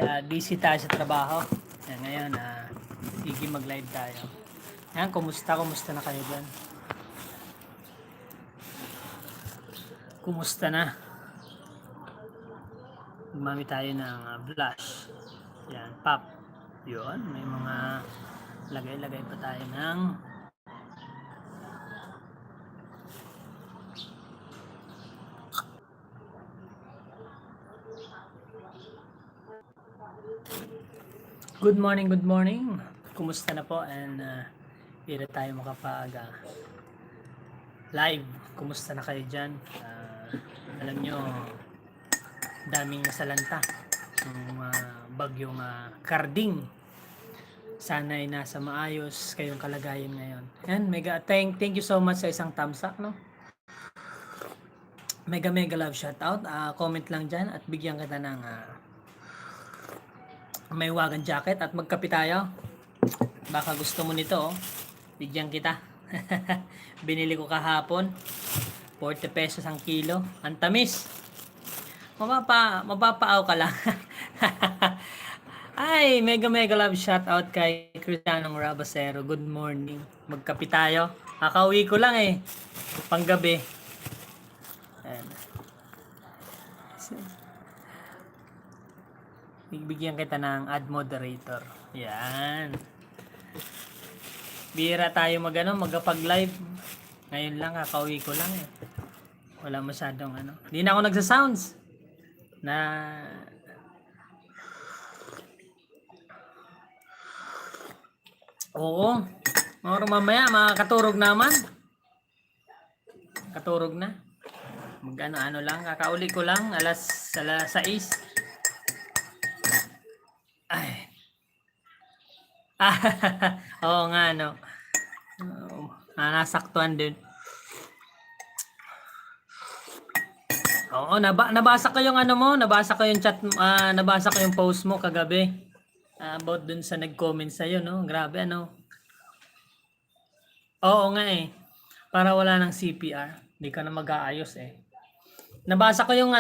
dahil busy tayo sa trabaho. Ngayon, sige mag-live tayo. Ayan, kumusta na kayo dyan? Kumusta na? Gumamit tayo ng blush. Yan, pop. Yun, may mga lagay-lagay pa tayo ng good morning. Kumusta na po? And hindi tayo makapag live. Kumusta na kayo dyan? Alam nyo, daming nasalanta ng bagyong Karding. Sana ay nasa maayos kayong kalagayan ngayon. And thank you so much sa isang thumbs up, no? Mega love shoutout. Comment lang dyan at bigyan kita ng may wagan jacket at magkape tayo. Baka gusto mo nito, oh. Bigyan kita. Binili ko kahapon. 40 pesos ang kilo. Ang tamis. Mapapaaw ka lang. Ay, mega love shout out kay Cristiano Rabasero. Good morning. Magkape tayo. Kakauwi ko lang eh. Panggabi. Ayan. Bigyan kita ng add moderator. Yan. Bira tayo magpag-live. Ngayon lang, kakauwi ko lang eh. Wala masyadong Hindi na ako nagsa-sounds. Oo. Mamaya, makakaturog naman. Katurog na. Mag-ano lang, kakauli ko lang, alas 6. Ay. Oo nga, no. Nasaktuan din. Oo, nabasa ko yung nabasa ko yung chat, nabasa ko yung post mo kagabi. About dun sa nag-comment sa'yo, no? Grabe, Oo nga eh. Para wala ng CPR. Hindi ka na mag-aayos eh. Nabasa ko yung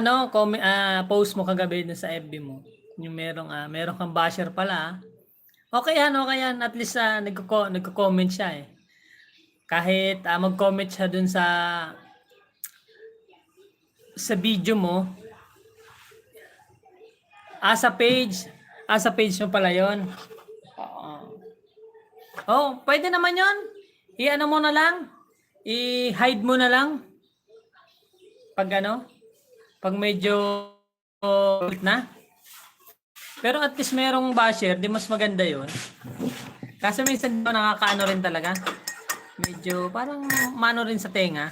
post mo kagabi dun sa FB mo. Yung merong kang basher pala. Okay yan. At least nagko-comment siya eh. Kahit mag-comment siya dun sa video mo. Sa page mo pala yon. Pwede naman yon. I-ano mo na lang. I-hide mo na lang. Pag medyo na. Pero at least merong basher, di mas maganda yun. Kasi minsan nakakaano rin talaga. Medyo parang mano rin sa tenga.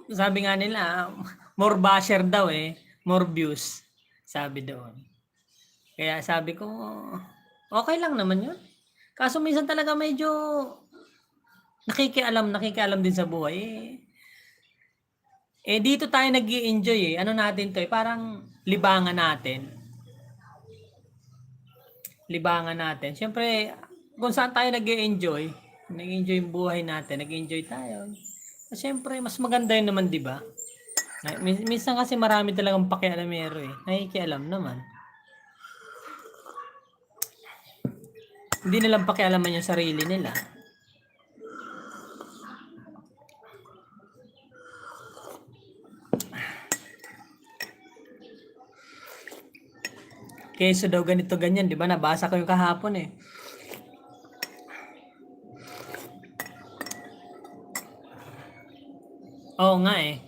Sabi nga nila, more basher daw eh. More views. Sabi doon. Kaya sabi ko, okay lang naman yun. Kaso minsan talaga medyo nakikialam din sa buhay dito tayo nag-i-enjoy natin to parang libangan natin. Siyempre kung saan tayo nag-i-enjoy yung buhay natin, nag-i-enjoy tayo. Siyempre mas maganda yun naman, di ba? Minsan kasi marami talagang pakialamero nakikialam naman. Hindi nilang pakialaman yung sarili nila. Keso daw ganito ganyan, di ba? Nabasa ko yung kahapon eh. Oo nga eh.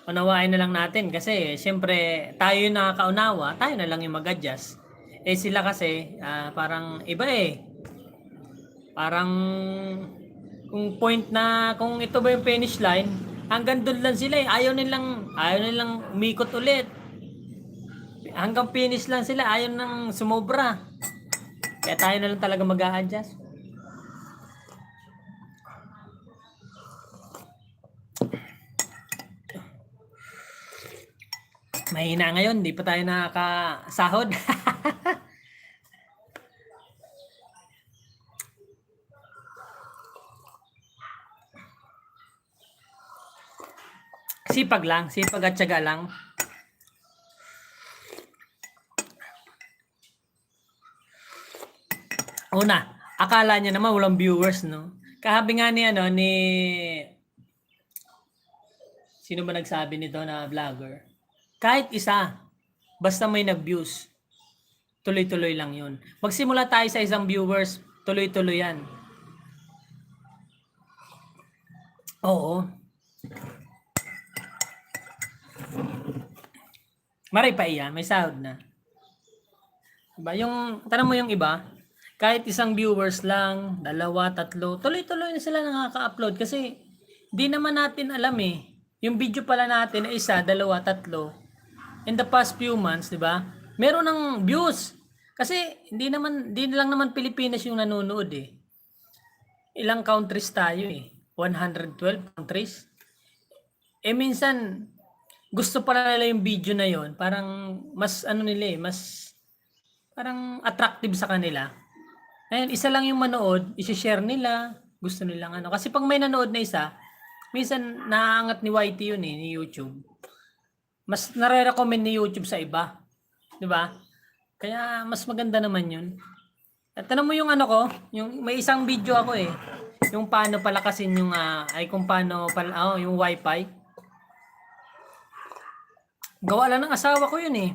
Unawain na lang natin kasi siyempre tayo yung nakakaunawa, tayo na lang yung mag-adjust. Sila kasi parang iba eh. Parang kung kung ito ba yung finish line, hanggang doon lang sila eh. Ayaw nilang umikot ulit. Hanggang finish lang sila, ayaw nang sumobra. Kaya tayo na lang talaga mag-a-adjust. Mahina ngayon, di pa tayo nakakasahod. Sipag lang, sipag at tiyaga lang. Una, akala niya naman walang viewers, no? Kahabi nga ni sino ba nagsabi nito na vlogger? Kahit isa, basta may nag-views, tuloy-tuloy lang yun. Magsimula tayo sa isang viewers, tuloy-tuloy yan. Oo. Maray pa iya, may sahod na. Diba? Tanong mo yung iba, kahit isang viewers lang, 2, 3, tuloy-tuloy na sila nakaka-upload kasi di naman natin alam eh. Yung video pala natin ay 1, 2, 3. In the past few months, di ba? Meron ng views. Kasi hindi lang naman Pilipinas yung nanonood eh. Ilang countries tayo eh. 112 countries. Eh minsan, gusto pala nila yung video na yon, parang mas mas parang attractive sa kanila. Ayun, isa lang yung manood, i-share nila, gusto nilang ano. Kasi pag may nanood na isa, minsan naaangat ni YT yun eh, ni YouTube. Mas nare-recommend ni YouTube sa iba. 'Di ba? Kaya mas maganda naman yun. At tanong mo yung ano ko, yung may isang video ako eh. Yung paano palakasin yung kung paano yung wifi. Gawa lang ng asawa ko yun eh.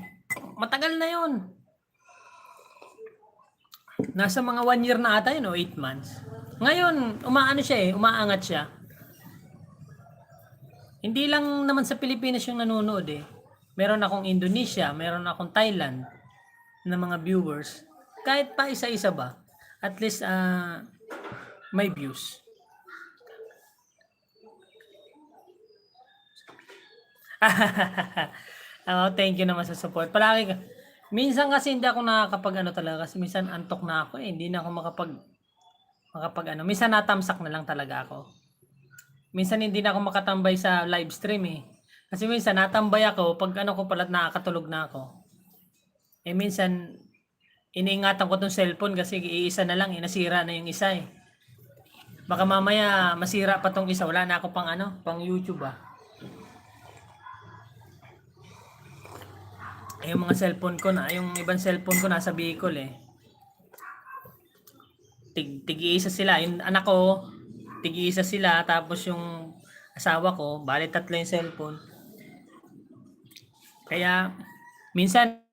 Matagal na yun. Nasa mga 1 year na ata yun o 8 months. Ngayon, umaangat siya. Hindi lang naman sa Pilipinas yung nanonood eh. Meron akong Indonesia, meron akong Thailand na mga viewers. Kahit pa isa-isa ba, at least may views. Thank you naman sa support. Palagi ka. Minsan kasi hindi ako nakakapag talaga kasi minsan antok na ako eh. Hindi na ako makapag Minsan natamsak na lang talaga ako. Minsan hindi na ako makatambay sa live stream eh. Kasi minsan natambay ako pag ko pala nakakatulog na ako. Eh minsan iniingatan ko tong cellphone kasi iisa na lang nasira na yung isa eh. Baka mamaya masira pa tong isa, wala na ako pang YouTube yung mga cellphone ko yung ibang cellphone ko nasa Bicol eh. Tig-isa sila, yung anak ko, tig-isa sila, tapos yung asawa ko, bali 3 yung cellphone. Kaya minsan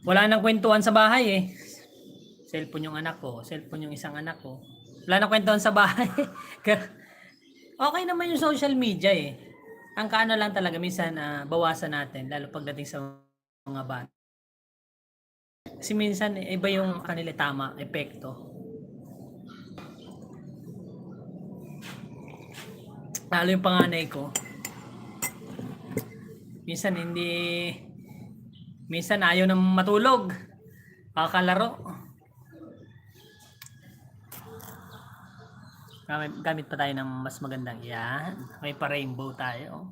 wala nang kwentuhan sa bahay eh. Cellphone yung anak ko, cellphone yung isang anak ko. Wala nang kwentuhan sa bahay. Okay naman yung social media eh. Ang lang talaga minsan bawasan natin lalo pagdating sa mga bata. Kasi minsan iba yung kanila tama epekto. Lalo yung panganay ko. Minsan ayaw nang matulog. Kakalaro. Gamit pa tayo ng mas magandang yan. May pa rainbow tayo.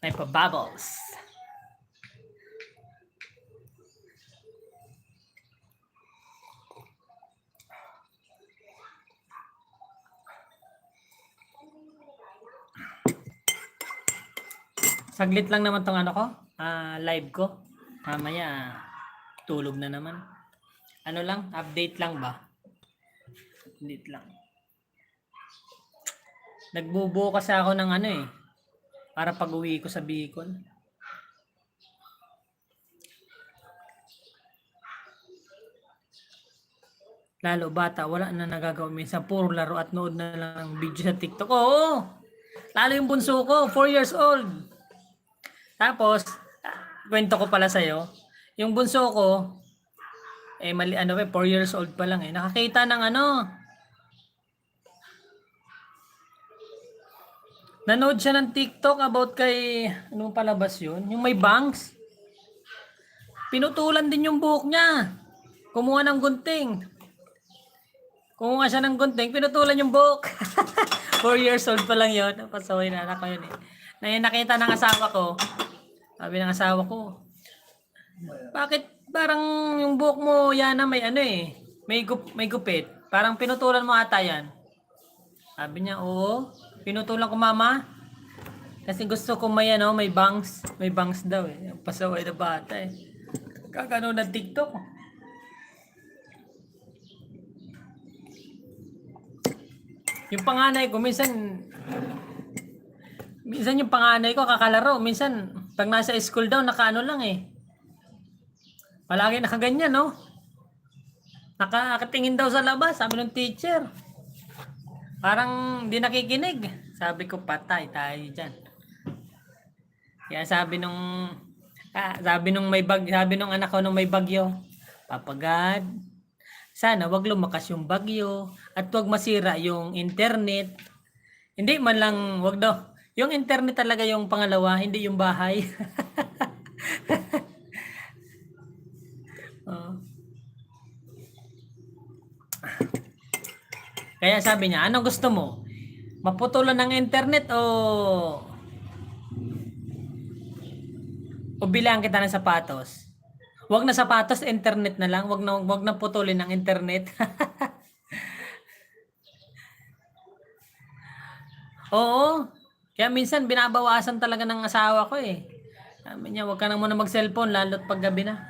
May pa bubbles. Saglit lang naman tong live ko. Mamaya tulog na naman. Update lang ba? Update lang. Nagbubuo kasi ako ng para pag-uwi ko sa Bicol. Lalo bata, wala na nagagawa. Minsan puro laro at nood na lang ng video sa TikTok. Oo! Lalo yung bunso ko, 4 years old. Tapos, kwento ko pala sa'yo, yung bunso ko, mali, 4 years old pa lang nakakita ng nanood siya ng TikTok about kay, palabas yun? Yung may bangs. Pinutulan din yung buhok niya. Kumuha ng gunting. Kumuha siya ng gunting, pinutulan yung buhok. 4 years old pa lang yun. Pasaway na anak ko yun nakita ng asawa ko. Sabi ng asawa ko, bakit parang yung buhok mo yana may may gupit. Parang pinutulan mo ata yan. Sabi niya, oo. Pinutulan ko mama. Kasi gusto ko may ano, may bangs. May bangs daw eh. Pasaway na bata eh. Kakano na TikTok. Yung panganay ko, minsan yung panganay ko kakalaro. Minsan, pag nasa school daw, nakaano lang eh. Palagi nakaganyan, no? Nakatingin daw sa labas, sabi ng teacher. Parang hindi nakikinig. Sabi ko, patay tayo dyan. Kaya sabi nung anak ko nung may bagyo, Papagad, sana wag lumakas yung bagyo at wag masira yung internet. Hindi man lang, wag daw. Yung internet talaga yung pangalawa, hindi yung bahay. Oh. Kaya sabi niya, ano gusto mo? Maputulan ng internet o bilang kita ng sapatos? Wag na sapatos, internet na lang. Wag na putulin ng internet. Oo. Kaya minsan binabawasan talaga ng asawa ko eh. Sabi niya, wag ka na muna mag-cellphone lalo't pag gabi na.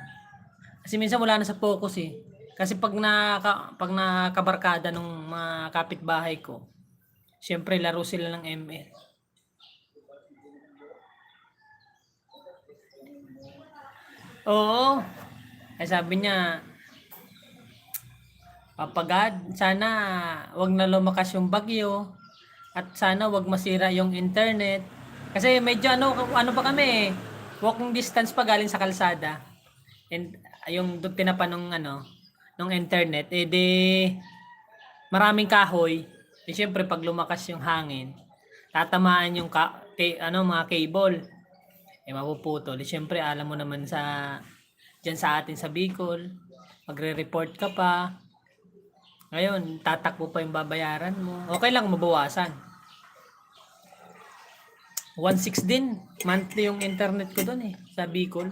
Kasi minsan wala na sa focus eh. Kasi pag nakabarkada nung mga kapitbahay ko, syempre laro sila ng ML. Oo. Ay sabi niya, Papagad, sana wag na lumakas yung bagyo at sana wag masira yung internet. Kasi medyo ano pa kami, walking distance pa galing sa kalsada. And yung tinapan nung internet, di maraming kahoy. Eh syempre pag lumakas yung hangin, tatamaan yung mga cable. Eh mapuputol. Eh syempre alam mo naman diyan sa atin sa Bicol, magre-report ka pa. Ngayon, tatakbo pa yung babayaran mo. Okay lang mabawasan. 1.6 din. Monthly yung internet ko doon eh. Sa Bicol.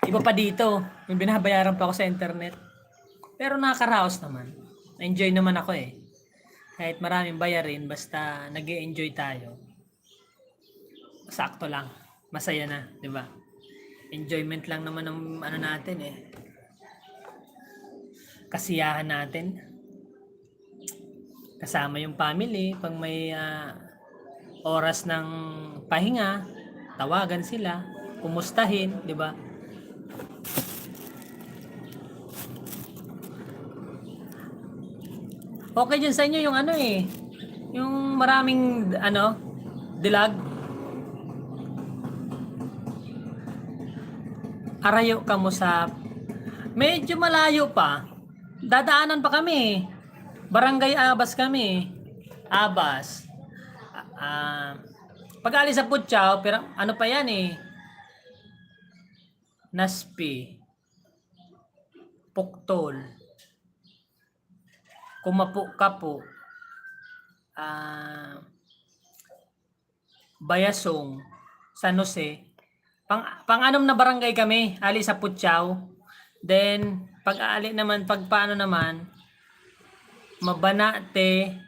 Iba pa dito. Yung binabayaran pa ako sa internet. Pero nakakaraos naman. Enjoy naman ako eh. Kahit maraming bayarin, basta nag-e-enjoy tayo. Sakto lang. Masaya na, di ba? Enjoyment lang naman ng natin eh. Kasiyahan natin. Kasama yung family. Pag may oras ng pahinga, tawagan sila, kumustahin, di ba? Okay dyan sa inyo yung yung maraming dilag. Arayo Kamusap. Medyo malayo pa. Dadaanan pa kami. Barangay Abas kami. Abas. Pag alis sa Putyaw, pero ano pa yan eh. Naspi. Puktol. Kumapu-kapu. Bayasong. San Jose. Pang-anom na barangay kami. Alis sa Putyaw. Then, pagpaano naman, Mabanate,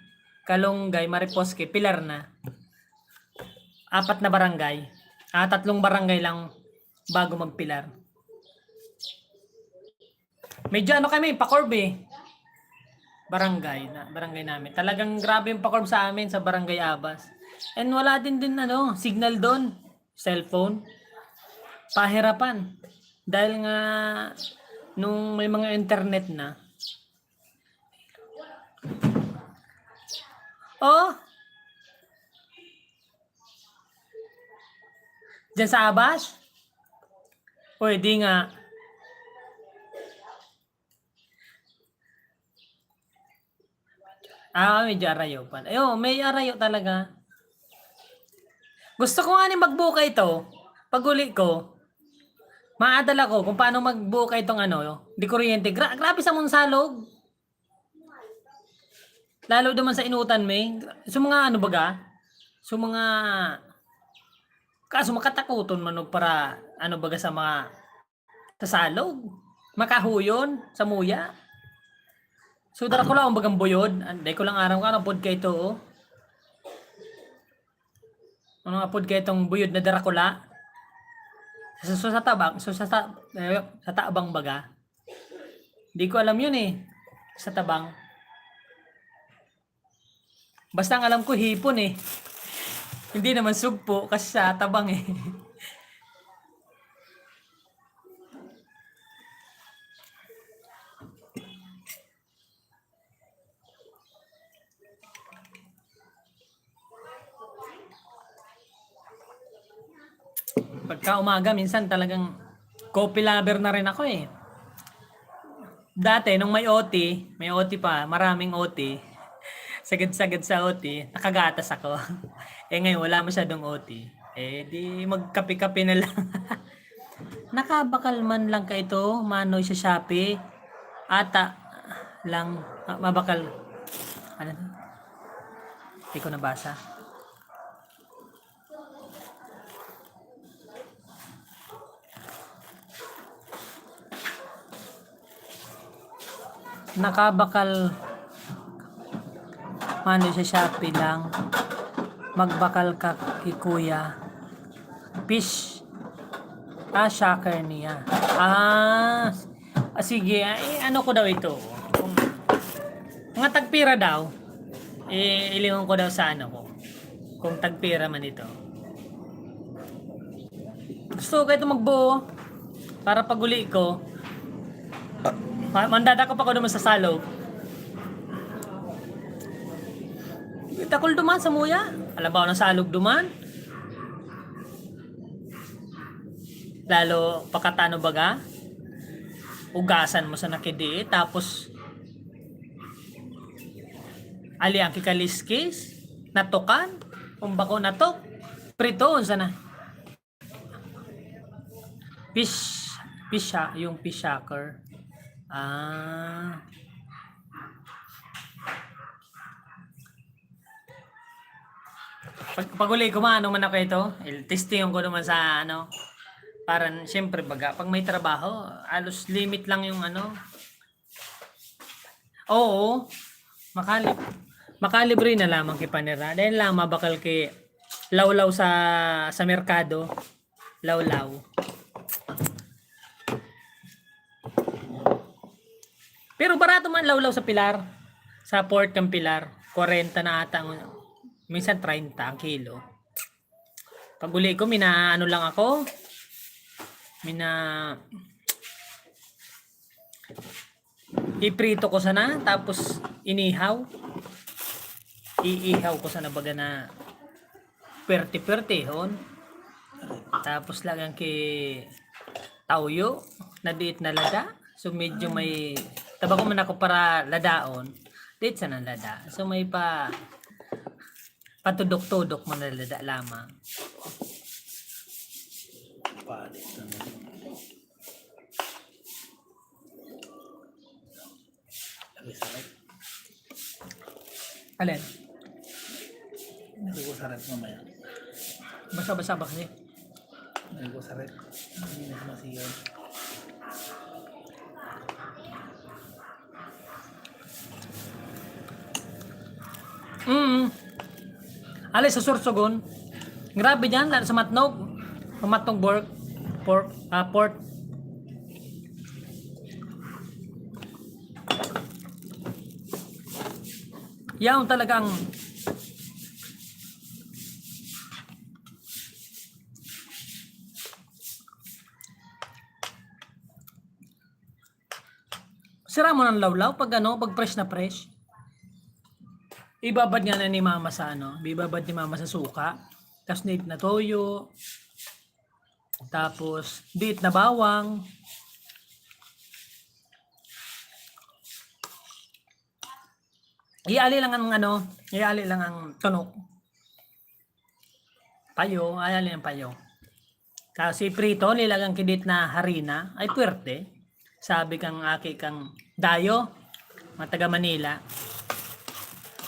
Kalunggay, Mariposque, Pilar na. 4 na barangay. 3 barangay lang bago magpilar. Medyo kami, Pacorb eh. Barangay namin. Talagang grabe yung Pacorb sa amin sa Barangay Abas. And wala din signal doon. Cellphone. Pahirapan. Dahil nga nung may mga internet na. Oh. Diyan sa Abas? Pwede nga. Medyo arayo pa. May arayo talaga. Gusto ko nga magbuka ito. Pag uli ko, maadala ko kung paano magbuka itong di kuryente. Grabe sa Monsalog. Lalo naman sa Inutan may. So mga baga? So mga kaso makatakuton man para baga sa mga sa salog. Makahuyon sa muya. So dara ko lang bagang buyod. Anday ko lang araw ka pod kay ito. Oh. Ano nga pod kay itong buyod na dara ko la. Sa tabang, sa tabang baga. Hindi ko alam yun eh. Sa tabang. Basta ang alam ko hipon eh. Hindi naman sugpo kasi sa tabang eh. Pagka umaga, minsan talagang coffee lover na rin ako eh. Dati, nung may OT pa, maraming OT, sagad-sagad sa OT, nakagatas ako. Eh ngayon, wala masyadong OT. Eh di magkape-kape na lang. Nakabakal man lang ka ito, manoy sa Shopee. Ata lang, mabakal. Ano? Hindi ko nabasa. Nakabakal manoy sa Shopee lang. Magbakal ka kay kuya. Fish. Shocker niya. Sige. Ano ko daw ito? Mga tagpira daw. Ilingon ko daw sa ano ko. Kung tagpira man ito. Gusto ko ito magbuo. Para paguli ko. Mandadako pa ko naman sa salog. Takol duman sa muya. Alam ba ako ng salog duman? Lalo pakatano baga. Ugasan mo sa nakidi. Tapos ali ang kikaliskis. Natukan. Umbako natok. Prito. Sana. Yung fish shaker. Pag-uli ko man man ako ito, testing ko naman sa ano. Para siyempre baga, pag may trabaho, alos limit lang yung ano. Oo, makalibre na lamang kay panira. Dahil lang mabakal kay lawlaw sa merkado. Lawlaw. Pero barato man lawlaw sa Pilar. Sa port ng Pilar. 40 na ata. Minsan 30 ang kilo. Pag uli ko, ano lang ako. Iprito ko sana. Tapos inihaw. Iihaw ko sana baga na perte-perte hon. Tapos lagyan kay tauyo. Na diit na lada. So medyo may tabako man ako para ladaon. Dito sa nang lada. So may patudok-tudok mo na lada lamang. Palit naman. Lagi sarap. Alin? Lagi ko sarap mamaya. Basa-basa ba kasi? Lagi ko sarap. Hindi na masigaw. Alay sa Sorsogon. Grabe diyan lalo sa Matnog. Matnog port. Yaon talagang sira mo ng lawlaw pag pag fresh na fresh. Ibabad nga na ni mama sa ibabad ni mama sa suka. Tapos need na toyo. Tapos diit na bawang. Iali lang ang tunok. Payo, iali ang payo. Kasi prito, nilagang kidit na harina, ay puwerte. Sabi kang dayo, mga taga Manila.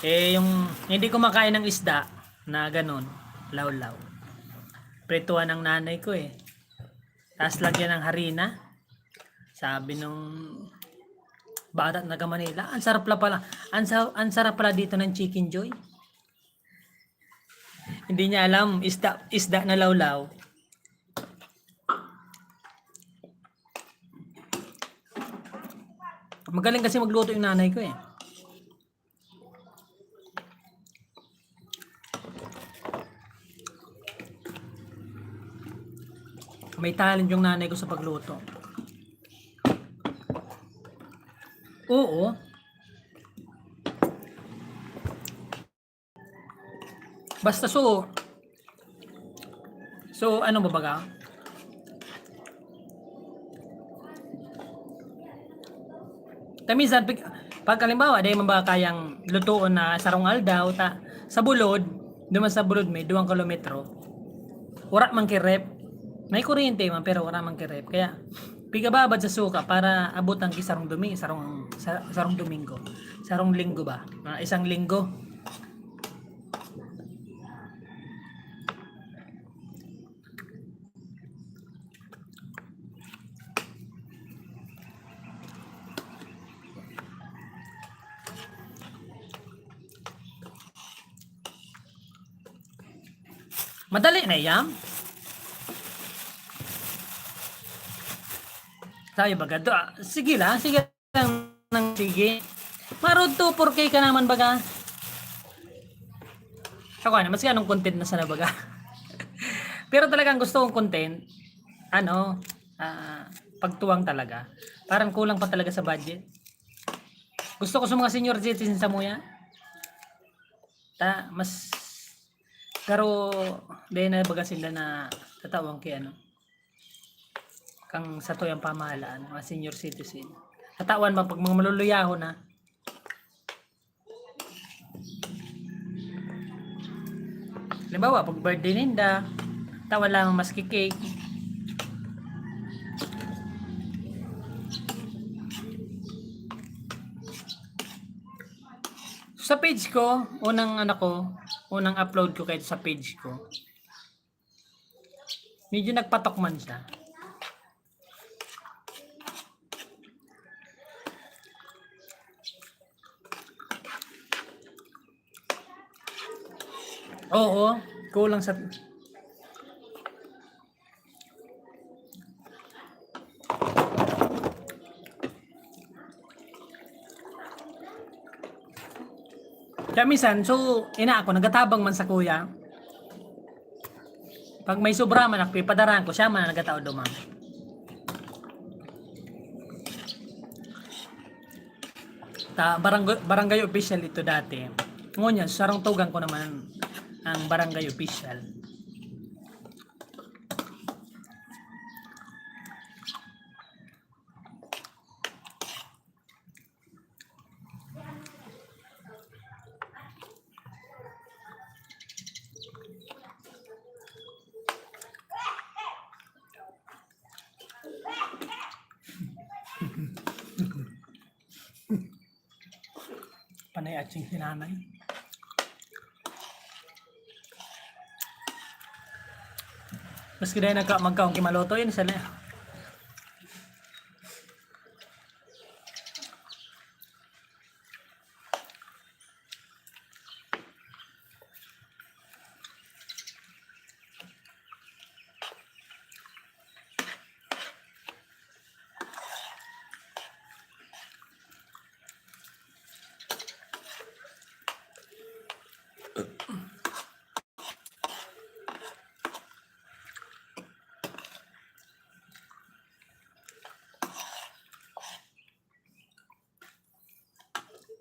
Yung hindi ko makain ng isda na ganun, lawlaw. Prituan ng nanay ko eh. Tapos lagyan ng harina. Sabi nung Badat na Manila. Ang sarap pala. Ang sarap pala dito ng Chicken Joy. Hindi niya alam, isda na lawlaw. Magaling kasi magluto yung nanay ko eh. May talent yung nanay ko sa pagluto. Oo. Basta so ano ba baga? Tamisan pag halimbawa dahil man ba kayang lutuon na sarong aldaw sa bulod, duman sa bulod may 2 kilometro. Wala man kirep. May kuryente man pero wala man kirep. Kaya pigababad sa suka para abutan ki sarong sarong Domingo. Sarong linggo ba? Isang linggo. Madali na yan. Tayo baga. Sige lang. Sige. Marod to 4K ka naman baga. Ako na, mas ganong content na sana baga. Pero talagang gusto kong content, pagtuwang talaga. Parang kulang pa talaga sa budget. Gusto ko sa mga senior citizens sa Muya. Mas pero dahil na baga sila na tatawang kay kang sa tuyang pamahalaan, mga senior citizen. Tatawan ba pag mga maluluyaho na? Halimbawa, pag birthday ninda, tawa lang maski cake. Sa page ko, unang upload ko kahit sa page ko. Medyo nagpatok man siya. Oo, kulang sa kaya minsan, nagatabang man sa kuya. Pag may sobra man ako, ipadaraan ko, siya man nagatao duman. Barangay official ito dati. Ngunyan, sarang tugang ko naman ang barangay official. Panay atsing sinanay. Mas kaya magkaong kimaloto yun sa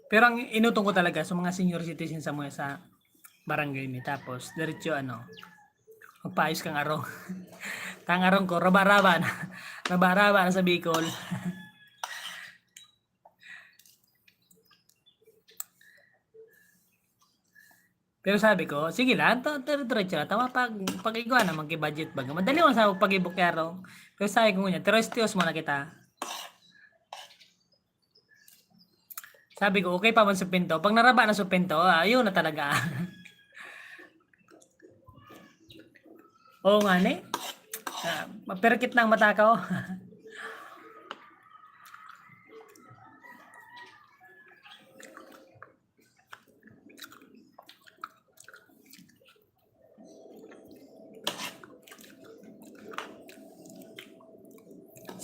Pero ang inutong ko talaga sa mga senior citizens sa mga sa barangay ni tapos diretso magpaayos kang arong. Tang arong ko raba-raba na. Raba-raba na sa Bicol. Pero sabi ko, sige lang, diretso na. Tama pag igwa na magki-budget baga. Madali lang sa pag-ibok arong. Pero sabi ko niya, terestios mo na kita. Sabi ko, okay pa man sa pinto. Pag naraba na sa pinto, ayun na talaga. Oo nga ni. Maperkit na ang mata ko.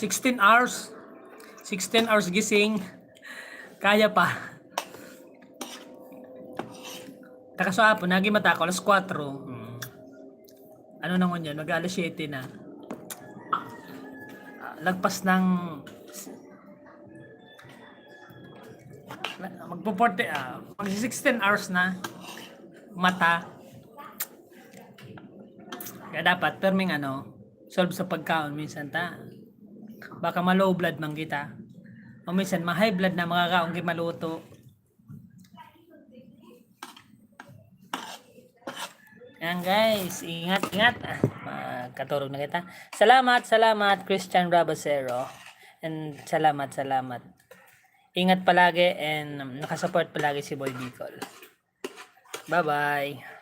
16 hours. 16 hours gising. Kaya pa. Takaso hapon, nagi mata ko, alas 4. Ano naman yan, mag-alas 7 na. Lagpas ng magpo-40 mag 16 hours na mata. Kaya dapat perming solve sa pagkaon minsan ta. Baka ma-low blood man kita. O minsan ma-high blood na makakaon kay maluto. Yan guys, ingat. Magkaturog na kita. Salamat Christian Rabasero. And salamat. Ingat palagi and nakasupport palagi si Boy Bicol. Bye-bye.